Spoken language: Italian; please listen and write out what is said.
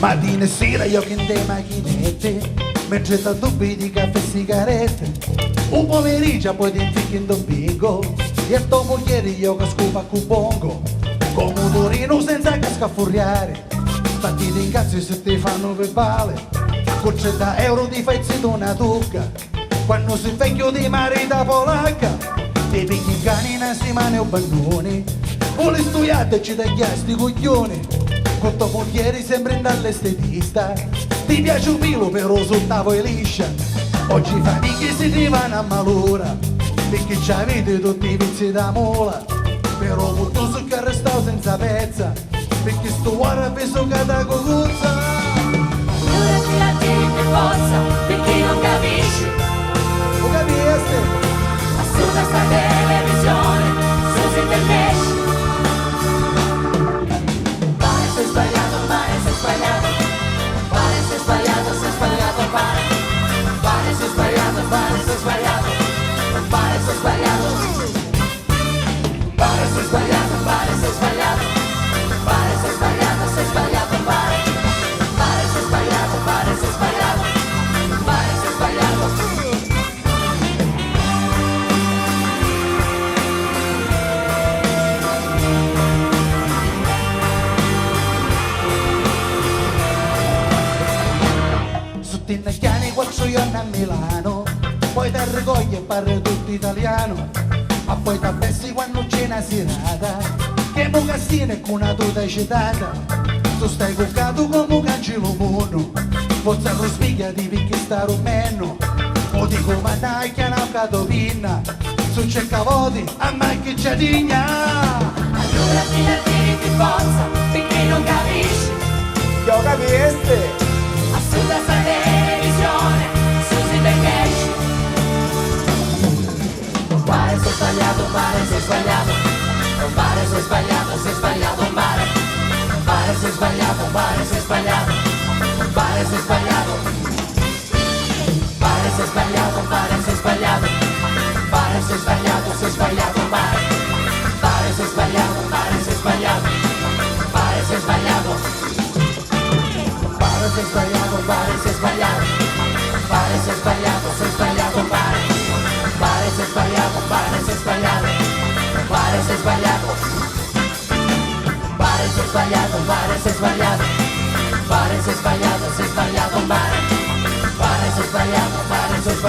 Mattina e sera io che in dei macchinette, mentre da dubbi di caffè e sigarette. Un pomeriggio poi ti inficchi in domingo, e tua moglie io che scopa a cubongo. Con motorino senza casca a furiare, stati di incazzi se ti fanno verbale. Con 30 euro ti fai zitto una tocca, quando sei vecchio di marita polacca. Ti pigli in cani in settimana o bannoni, vuole studiare e ci tagliasti coglioni. Con tua moglie sembra dall'estetista, ti piace un pilo però sul tavolo è liscia. Oggi famiglie si divano a malora, perché ci avete tutti i vizi da mola. Però molto su che arrestato senza pezza, perché sto cuore ha preso cada cocuzza. Allora ti la tieni forza, perché non capisci. Non capiste? Assurda sta televisione, su si intendesci. Pare sei sbagliato, pare sei sbagliato. Pare sei sbagliato, sei sbagliato, pare. Pare sei sbagliato, pare sei sbagliato. Pare sei sbagliato. Pare sei sbagliato, pare sei sbagliato. Pare sei sbagliato, sei sbagliato, pare. Pare sei sbagliato, pare sei sbagliato. Pare sei sbagliato. Su Tinnacchiani 4 giorni a Milano, poi ti raccogli e parli tutto italiano. Ma poi ti abbessi quando c'è una serata, che mocassina è con una tuta citata. Tu stai coccato come un angelo mono, forza non spiegati perché sta rumeno. O dico ma dai che una catopina, su cerca voti a mai che c'è digna. Allora ti la tieni di forza, perché non capisci. Io capiste? Assurda sta televisione, su si intendesci. Pare sei sbagliato, pare sei sbagliato. Pare sei sbagliato, sei sbagliato, pare. Pare sei sbagliato, pare sei sbagliato. Pare sei sbagliato. Pare sei sbagliato, pare sei sbagliato. Pare sei sbagliato, sei sbagliato, pare. Pare sei sbagliato, pare sei sbagliato. Pare sei sbagliato. Pare sei sbagliato, pare sei sbagliato. Pare sei sbagliato, sei sbagliato, pare. Pare sei sbagliato, pare sei sbagliato. Pare sei sbagliato. Pare sei sbagliato, pare sei sbagliato. Pare sei sbagliato, sei sbagliato, pare. Pare sei sbagliato, pare sei sbagliato.